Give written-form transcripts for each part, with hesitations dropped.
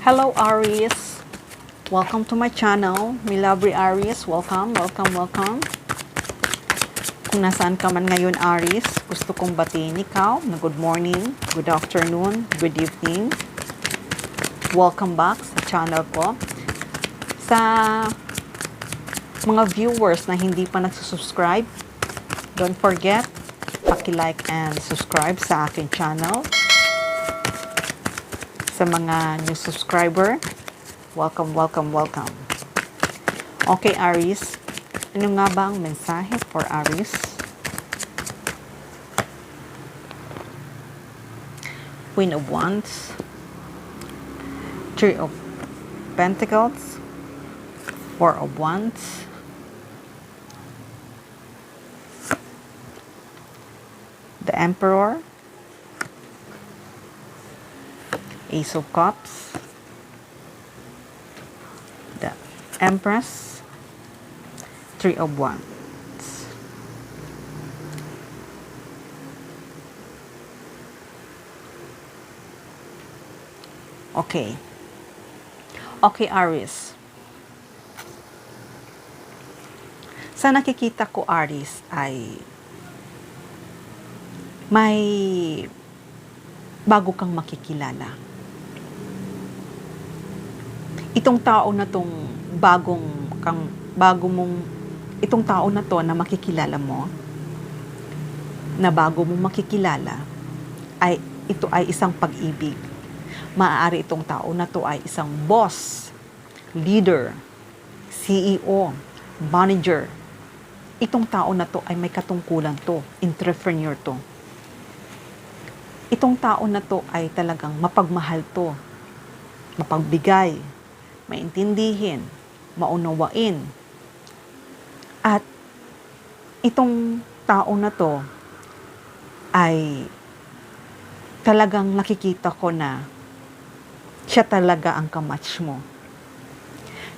Hello Aries, welcome to my channel. My lovely Aries, welcome. Kung nasaan ka man ngayon Aries, gusto kong batiin ikaw na good morning, good afternoon, good evening. Welcome back sa channel ko. Sa mga viewers na hindi pa nagsusubscribe, don't forget, paki-like and subscribe sa aking channel. Sa mga new subscriber, welcome. Okay, Aries, ano nga ba ang mensahe for Aries? Queen of Wands, Three of Pentacles, Four of Wands, the Emperor, Ace of Cups, the Empress, Three of Wands. Okay, Aries. Sa nakikita ko, Aries, ay may bago kang makikilala. Itong tao na tong itong tao na to na makikilala mo, na bago mong makikilala, ay ito ay isang pag-ibig. Maaari itong tao na to ay isang boss, leader, CEO, manager. Itong tao na to ay may katungkulan to, entrepreneur to. Itong tao na to ay talagang mapagmahal to, mapagbigay, maintindihin, maunawain. At itong tao na to ay talagang nakikita ko na siya talaga ang kamatch mo.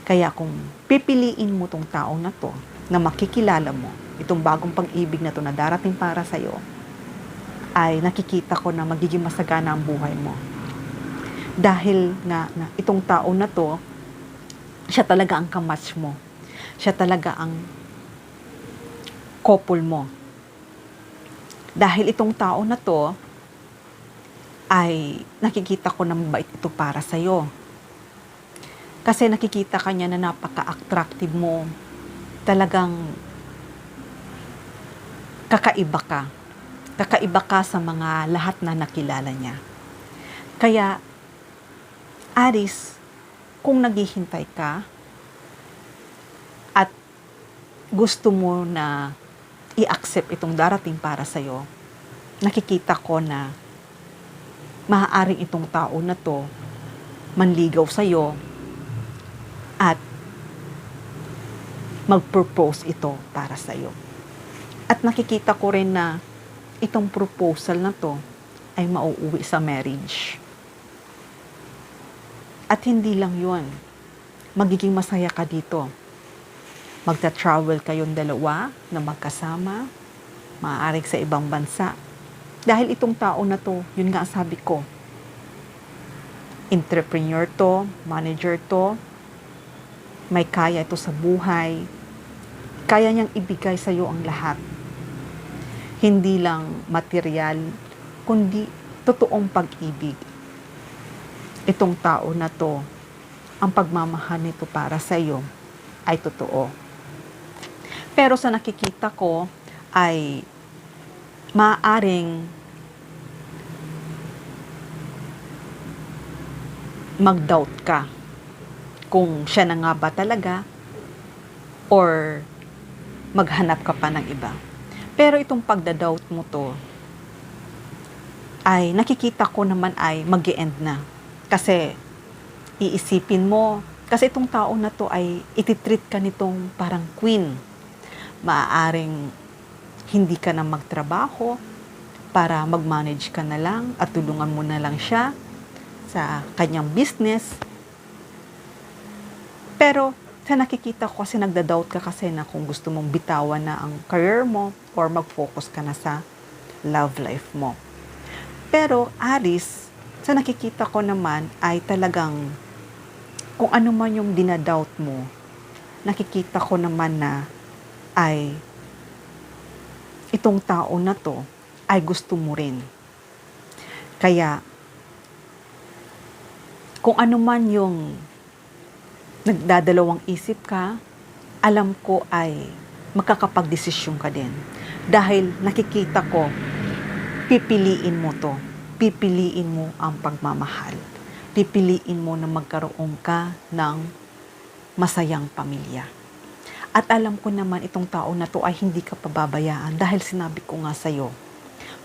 Kaya kung pipiliin mo tong tao na to na makikilala mo, itong bagong pag-ibig na to na darating para sa'yo, ay nakikita ko na magiging masagana ang buhay mo. Dahil nga na itong tao na to, siya talaga ang kamatch mo. Siya talaga ang couple mo. Dahil itong tao na to, ay nakikita ko na mabait ito para sa'yo. Kasi nakikita ka niya na napaka-attractive mo. Talagang kakaiba ka. Kakaiba ka sa mga lahat na nakilala niya. Kaya, Aries, kung naghihintay ka at gusto mo na i-accept itong darating para sa'yo, nakikita ko na maaaring itong tao na to manligaw sa'yo at mag-propose ito para sa'yo. At nakikita ko rin na itong proposal na to ay mauuwi sa marriage. At hindi lang yun, magiging masaya ka dito. Magta-travel kayong dalawa na magkasama, maaaring sa ibang bansa. Dahil itong tao na to, yun nga ang sabi ko, entrepreneur to, manager to, may kaya ito sa buhay, kaya niyang ibigay sa iyo ang lahat. Hindi lang material, kundi totoong pag-ibig. Itong tao na to, ang pagmamahal nito para sa iyo ay totoo. Pero sa nakikita ko ay maaaring mag-doubt ka kung siya na nga ba talaga or maghanap ka pa ng iba. Pero itong pagda-doubt mo to ay nakikita ko naman ay mag-e-end na. Kasi iisipin mo, kasi itong tao na to ay ititreat ka nitong parang queen. Maaaring hindi ka na magtrabaho para mag-manage ka na lang at tulungan mo na lang siya sa kanyang business. Pero sa nakikita ko kasi nagda-doubt ka kasi na kung gusto mong bitawan na ang career mo or mag-focus ka na sa love life mo. Pero Aries, sa nakikita ko naman ay talagang kung ano man yung dinadoubt mo, nakikita ko naman na ay itong tao na to ay gusto mo rin. Kaya, kung ano man yung nagdadalawang isip ka, alam ko ay makakapagdesisyon ka din. Dahil nakikita ko, pipiliin mo to. Pipiliin mo ang pagmamahal. Pipiliin mo na magkaroon ka ng masayang pamilya. At alam ko naman itong tao na to ay hindi ka pababayaan dahil sinabi ko nga sa'yo,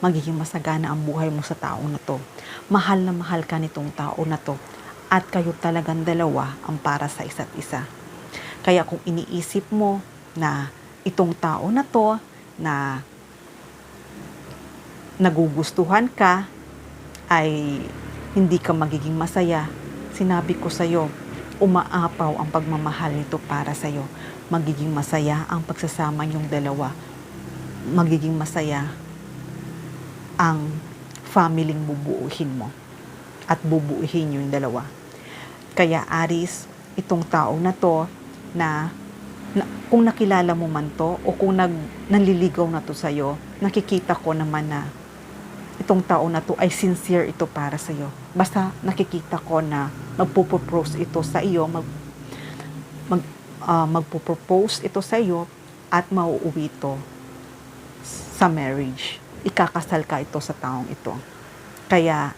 magiging masagana ang buhay mo sa tao na to. Mahal na mahal ka nitong tao na to. At kayo talagang dalawa ang para sa isa't isa. Kaya kung iniisip mo na itong tao na to na nagugustuhan ka ay hindi ka magiging masaya, sinabi ko sa'yo, umaapaw ang pagmamahal nito para sa'yo. Magiging masaya ang pagsasama niyong dalawa. Magiging masaya ang familyng bubuuhin mo at bubuuhin yung dalawa. Kaya Aries, itong tao na to na kung nakilala mo man to o kung nanliligaw na to sa'yo, nakikita ko naman na itong tao na to ay sincere ito para sa'yo. Basta nakikita ko na magpupropose ito sa iyo, magpupropose ito sa iyo at mauuwi ito sa marriage. Ikakasal ka ito sa taong ito. Kaya,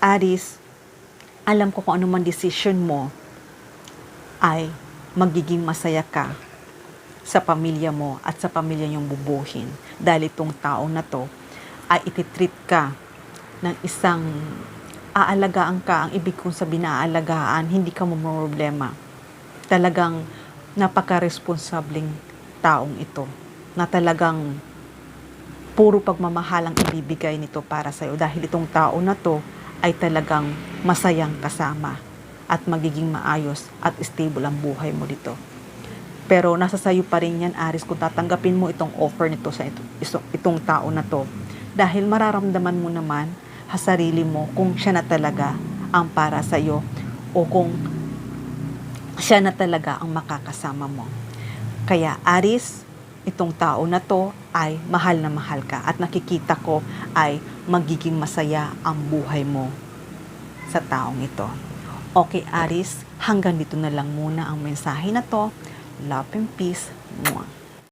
Aries, alam ko kung ano man decision mo ay magiging masaya ka sa pamilya mo at sa pamilya niyong bubuhin. Dahil itong tao na to ay ititreat ka ng isang aalagaan ka. Ang ibig kong sabihin na aalagaan, hindi ka problema. Talagang napaka-responsableng taong ito na talagang puro pagmamahal ang ibibigay nito para sa'yo. Dahil itong tao na to ay talagang masayang kasama at magiging maayos at stable ang buhay mo dito. Pero nasa sayo pa rin yan, Aries, kung tatanggapin mo itong offer nito sa itong tao na to. Dahil mararamdaman mo naman sa sarili mo kung siya na talaga ang para sa'yo o kung siya na talaga ang makakasama mo. Kaya Aries, itong tao na to ay mahal na mahal ka at nakikita ko ay magiging masaya ang buhay mo sa taong ito. Okay, Aries, hanggang dito na lang muna ang mensahe na to. Love and peace. Mwah.